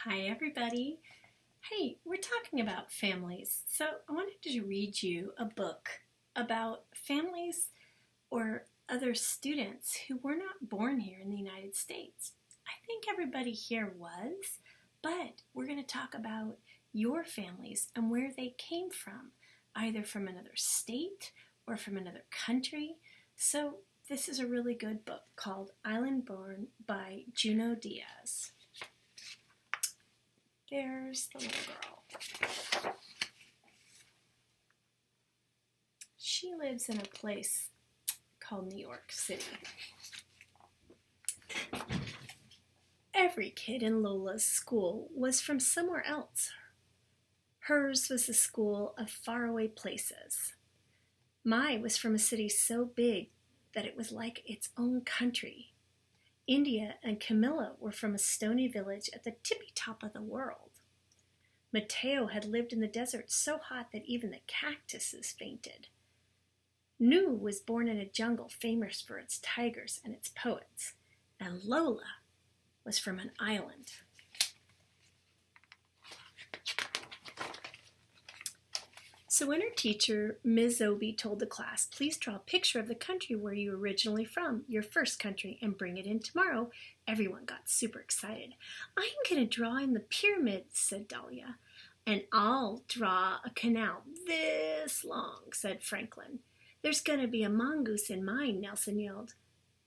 Hi, everybody. Hey, we're talking about families. So I wanted to read you a book about families or other students who were not born here in the United States. I think everybody here was, but we're going to talk about your families and where they came from, either from another state or from another country. So this is a really good book called Island Born by Junot Diaz. There's the little girl. She lives in a place called New York City. Every kid in Lola's school was from somewhere else. Hers was a school of faraway places. Mine was from a city so big that it was like its own country. India and Camilla were from a stony village at the tippy top of the world. Mateo had lived in the desert so hot that even the cactuses fainted. Nu was born in a jungle famous for its tigers and its poets. And Lola was from an island. So when her teacher, Ms. Obi, told the class, please draw a picture of the country where you were originally from, your first country, and bring it in tomorrow, everyone got super excited. I'm going to draw in the pyramids, said Dahlia. And I'll draw a canal this long, said Franklin. There's going to be a mongoose in mine, Nelson yelled.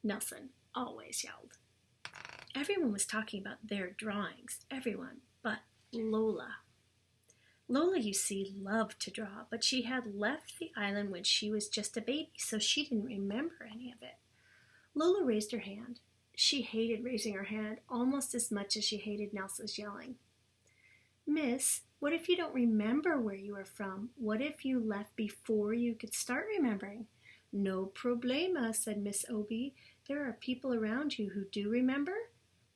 Nelson always yelled. Everyone was talking about their drawings, everyone but Lola. Lola, you see, loved to draw, but she had left the island when she was just a baby, so she didn't remember any of it. Lola raised her hand. She hated raising her hand almost as much as she hated Nelson's yelling. Miss, what if you don't remember where you are from? What if you left before you could start remembering? No problema, said Miss Obi. There are people around you who do remember?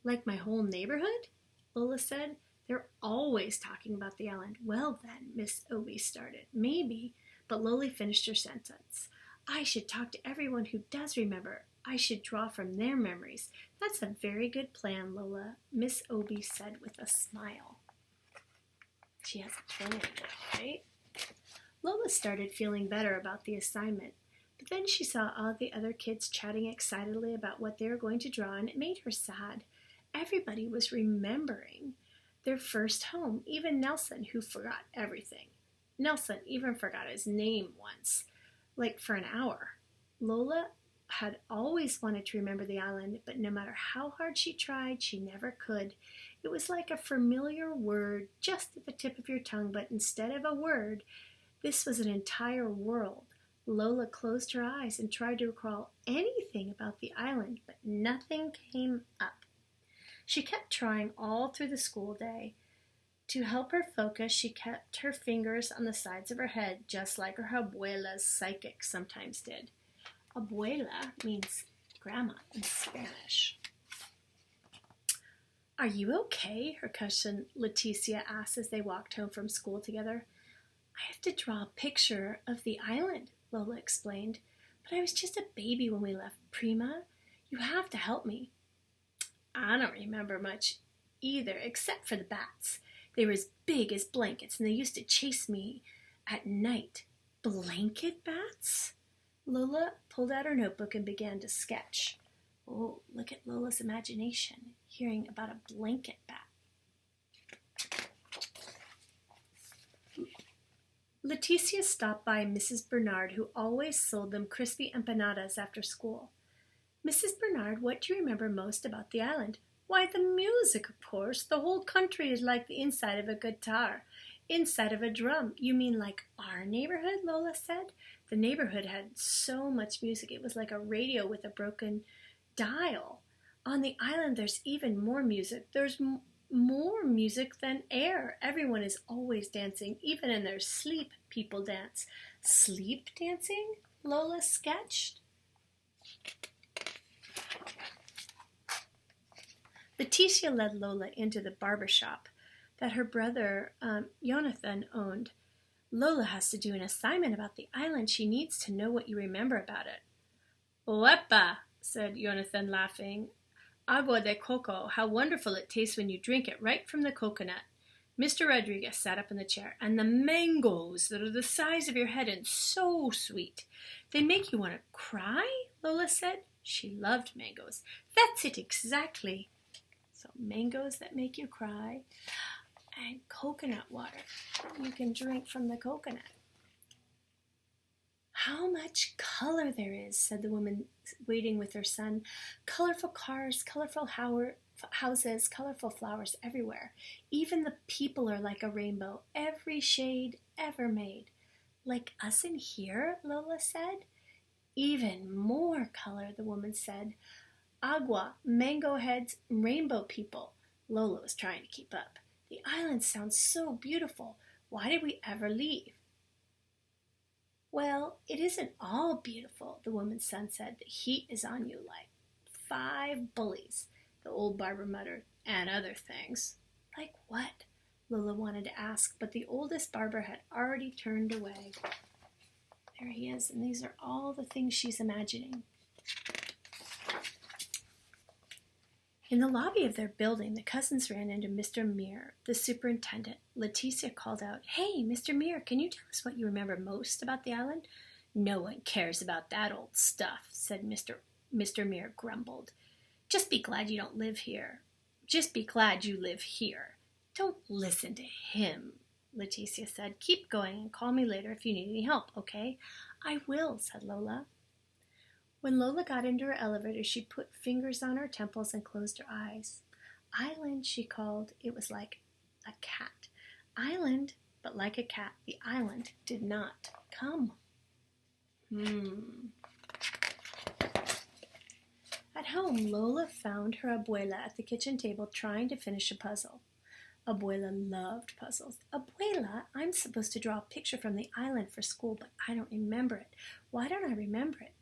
Like my whole neighborhood? Lola said. They're always talking about the island. Well then, Miss Obi started. Maybe, but Lola finished her sentence. I should talk to everyone who does remember. I should draw from their memories. That's a very good plan, Lola, Miss Obi said with a smile. She has a plan, right? Lola started feeling better about the assignment, but then she saw all the other kids chatting excitedly about what they were going to draw, and it made her sad. Everybody was remembering their first home, even Nelson, who forgot everything. Nelson even forgot his name once, like for an hour. Lola had always wanted to remember the island, but no matter how hard she tried, she never could. It was like a familiar word just at the tip of your tongue, but instead of a word, this was an entire world. Lola closed her eyes and tried to recall anything about the island, but nothing came up. She kept trying all through the school day. To help her focus, she kept her fingers on the sides of her head, just like her abuela's psychic sometimes did. Abuela means grandma in Spanish. Are you okay? Her cousin Leticia asked as they walked home from school together. I have to draw a picture of the island, Lola explained. But I was just a baby when we left, Prima. You have to help me. I don't remember much either, except for the bats. They were as big as blankets, and they used to chase me at night. Blanket bats? Lola pulled out her notebook and began to sketch. Oh, look at Lola's imagination, hearing about a blanket bat. Leticia stopped by Mrs. Bernard, who always sold them crispy empanadas after school. Mrs. Bernard, what do you remember most about the island? Why, the music, of course. The whole country is like the inside of a guitar, inside of a drum. You mean like our neighborhood, Lola said. The neighborhood had so much music. It was like a radio with a broken dial. On the island, there's even more music. There's more music than air. Everyone is always dancing. Even in their sleep, people dance. Sleep dancing? Lola sketched. Leticia led Lola into the barber shop that her brother Jonathan owned. Lola has to do an assignment about the island. She needs to know what you remember about it. Oepa, said Jonathan, laughing. Agua de coco, how wonderful it tastes when you drink it right from the coconut. Mr. Rodriguez sat up in the chair. And the mangoes that are the size of your head and so sweet. They make you want to cry, Lola said. She loved mangoes. That's it exactly. So mangoes that make you cry and coconut water you can drink from the coconut. How much color there is, said the woman waiting with her son. Colorful cars, colorful houses, colorful flowers everywhere. Even the people are like a rainbow, every shade ever made. Like us in here, Lola said. Even more color, the woman said. Agua, mango heads, rainbow people. Lola was trying to keep up. The island sounds so beautiful. Why did we ever leave? Well, it isn't all beautiful, the woman's son said. The heat is on you like 5 bullies, the old barber muttered, and other things. Like what? Lola wanted to ask, but the oldest barber had already turned away. There he is, and these are all the things she's imagining. In the lobby of their building, the cousins ran into Mr. Muir, the superintendent. Leticia called out, Hey, Mr. Muir, can you tell us what you remember most about the island? No one cares about that old stuff, said Mr. Muir grumbled. Just be glad you don't live here. Just be glad you live here. Don't listen to him, Leticia said. Keep going and call me later if you need any help, okay? I will, said Lola. When Lola got into her elevator, she put fingers on her temples and closed her eyes. Island, she called. It was like a cat. Island, but like a cat. The island did not come. At home, Lola found her abuela at the kitchen table trying to finish a puzzle. Abuela loved puzzles. Abuela, I'm supposed to draw a picture from the island for school, but I don't remember it. Why don't I remember it?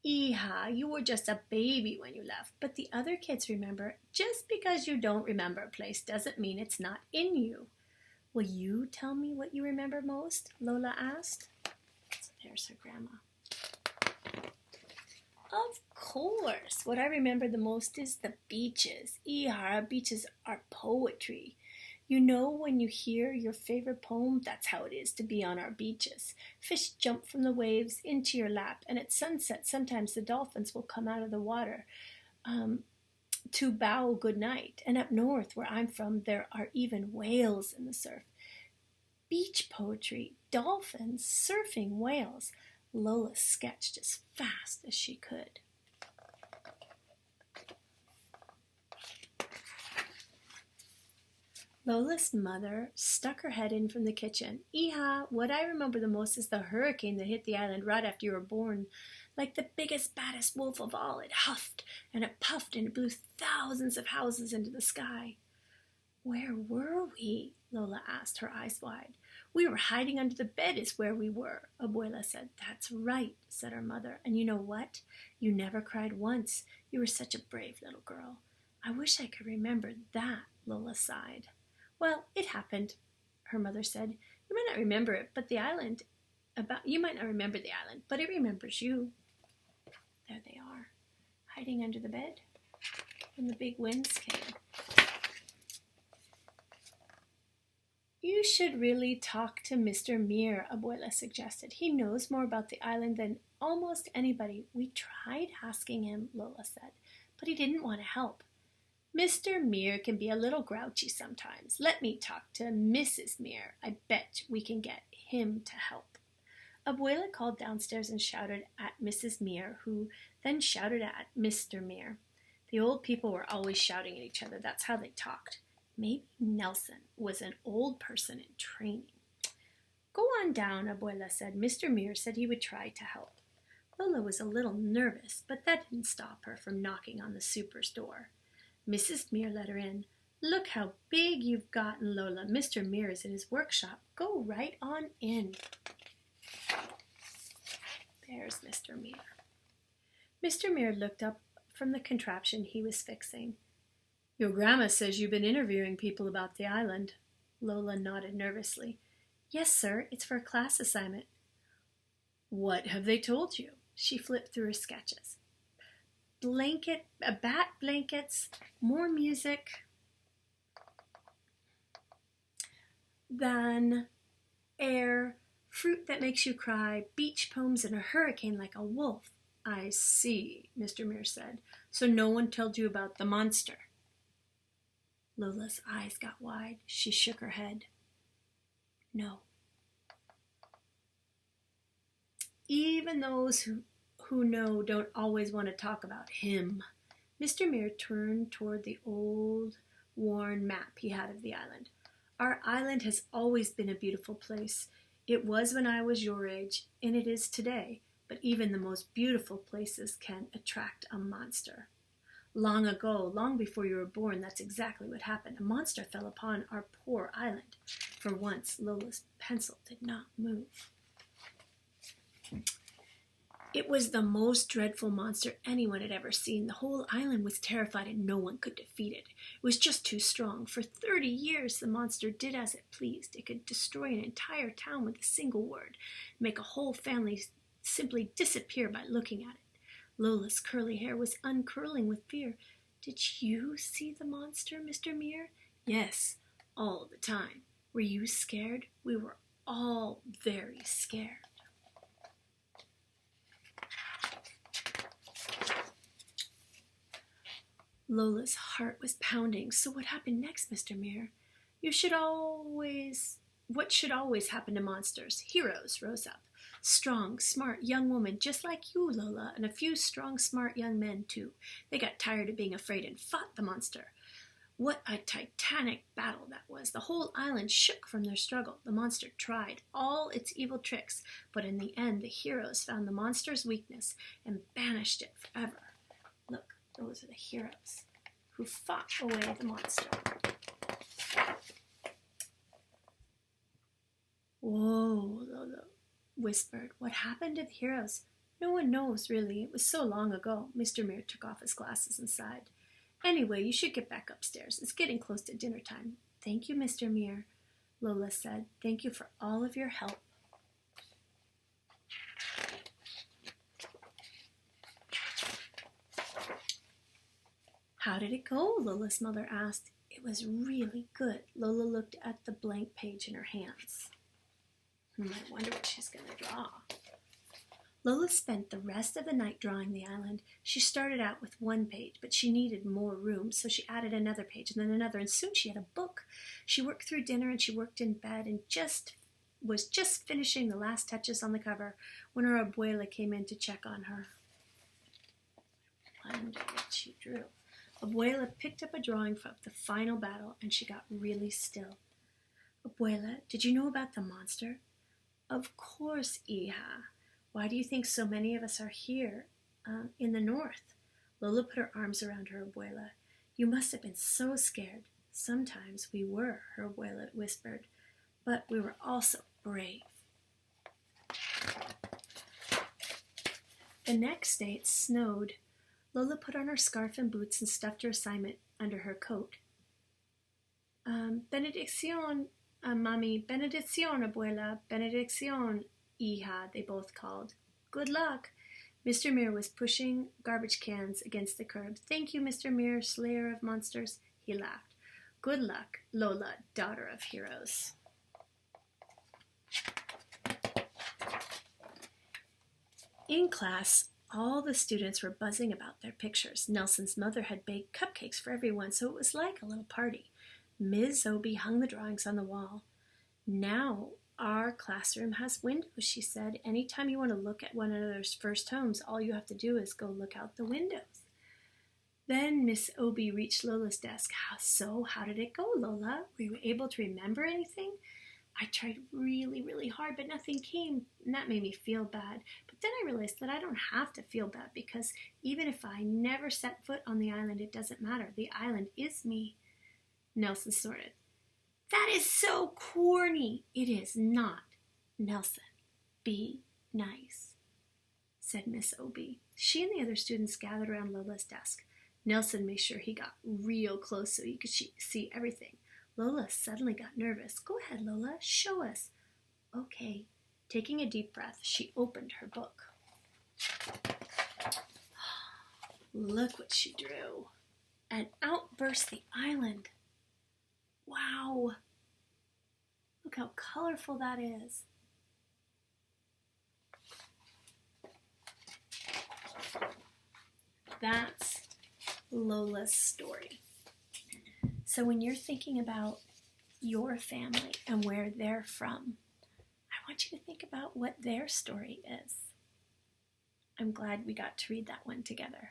Hija, you were just a baby when you left, but the other kids remember. Just because you don't remember a place doesn't mean it's not in you. Will you tell me what you remember most? Lola asked. So there's her grandma. Of course. What I remember the most is the beaches. Hija, beaches are poetry. You know, when you hear your favorite poem, that's how it is to be on our beaches. Fish jump from the waves into your lap, and at sunset, sometimes the dolphins will come out of the water to bow good night. And up north, where I'm from, there are even whales in the surf. Beach poetry, dolphins, surfing whales. Lola sketched as fast as she could. Lola's mother stuck her head in from the kitchen. Hija, what I remember the most is the hurricane that hit the island right after you were born. Like the biggest, baddest wolf of all, it huffed and it puffed and it blew thousands of houses into the sky. Where were we? Lola asked, her eyes wide. We were hiding under the bed is where we were, Abuela said. That's right, said her mother. And you know what? You never cried once. You were such a brave little girl. I wish I could remember that, Lola sighed. Well, it happened, her mother said. You might not remember it, but you might not remember the island, but it remembers you. There they are, hiding under the bed when the big winds came. You should really talk to Mr. Muir, Abuela suggested. He knows more about the island than almost anybody. We tried asking him, Lola said, but he didn't want to help. Mr. Muir can be a little grouchy sometimes. Let me talk to Mrs. Muir. I bet we can get him to help. Abuela called downstairs and shouted at Mrs. Muir, who then shouted at Mr. Muir. The old people were always shouting at each other. That's how they talked. Maybe Nelson was an old person in training. Go on down, Abuela said. Mr. Muir said he would try to help. Lola was a little nervous, but that didn't stop her from knocking on the super's door. Mrs. Muir let her in. Look how big you've gotten, Lola. Mr. Muir is in his workshop. Go right on in. There's Mr. Muir. Mr. Muir looked up from the contraption he was fixing. Your grandma says you've been interviewing people about the island. Lola nodded nervously. Yes, sir. It's for a class assignment. What have they told you? She flipped through her sketches. bat blankets, more music than air, fruit that makes you cry, beach poems, and a hurricane like a wolf. I see, Mr. Muir said. So no one told you about the monster? Lola's eyes got wide. She shook her head. No. Even those who know don't always want to talk about him. Mr. Muir turned toward the old, worn map he had of the island. Our island has always been a beautiful place. It was when I was your age, and it is today. But even the most beautiful places can attract a monster. Long ago, long before you were born, that's exactly what happened. A monster fell upon our poor island. For once, Lola's pencil did not move. It was the most dreadful monster anyone had ever seen. The whole island was terrified and no one could defeat it. It was just too strong. For 30 years, the monster did as it pleased. It could destroy an entire town with a single word, make a whole family simply disappear by looking at it. Lola's curly hair was uncurling with fear. Did you see the monster, Mr. Muir? Yes, all the time. Were you scared? We were all very scared. Lola's heart was pounding. So what happened next, Mr. Muir? What should always happen to monsters? Heroes rose up. Strong, smart young woman just like you, Lola, and a few strong, smart young men, too. They got tired of being afraid and fought the monster. What a titanic battle that was. The whole island shook from their struggle. The monster tried all its evil tricks, but in the end, the heroes found the monster's weakness and banished it forever. Look, those are the heroes who fought away the monster. Whoa, Lola whispered. What happened to the heroes? No one knows, really. It was so long ago. Mr. Muir took off his glasses and sighed. Anyway, you should get back upstairs. It's getting close to dinner time. Thank you, Mr. Muir, Lola said. Thank you for all of your help. How did it go? Lola's mother asked. It was really good. Lola looked at the blank page in her hands. I wonder what she's going to draw. Lola spent the rest of the night drawing the island. She started out with one page, but she needed more room, so she added another page and then another, and soon she had a book. She worked through dinner and she worked in bed and was just finishing the last touches on the cover when her abuela came in to check on her. I wonder what she drew. Abuela picked up a drawing of the final battle and she got really still. Abuela, did you know about the monster? Of course, hija. Why do you think so many of us are here in the north? Lola put her arms around her abuela. You must have been so scared. Sometimes we were, her abuela whispered, but we were also brave. The next day it snowed. Lola put on her scarf and boots and stuffed her assignment under her coat. Benedicción, Mami, benedicción, abuela, benedicción, hija, they both called. Good luck. Mr. Muir was pushing garbage cans against the curb. Thank you, Mr. Muir, slayer of monsters. He laughed. Good luck, Lola, daughter of heroes. In class, all the students were buzzing about their pictures. Nelson's mother had baked cupcakes for everyone, so it was like a little party. Ms. Obie hung the drawings on the wall. Now our classroom has windows, she said. Anytime you want to look at one another's first homes, all you have to do is go look out the windows. Then Miss Obie reached Lola's desk. How did it go, Lola? Were you able to remember anything? I tried really, really hard, but nothing came, and that made me feel bad. But then I realized that I don't have to feel bad, because even if I never set foot on the island, it doesn't matter. The island is me. Nelson snorted. That is so corny. It is not. Nelson, be nice, said Miss Obie. She and the other students gathered around Lola's desk. Nelson made sure he got real close so he could see everything. Lola suddenly got nervous. Go ahead, Lola. Show us. Okay. Taking a deep breath, she opened her book. Look what she drew. And out burst the island. Wow. Look how colorful that is. That's Lola's story. So when you're thinking about your family and where they're from, I want you to think about what their story is. I'm glad we got to read that one together.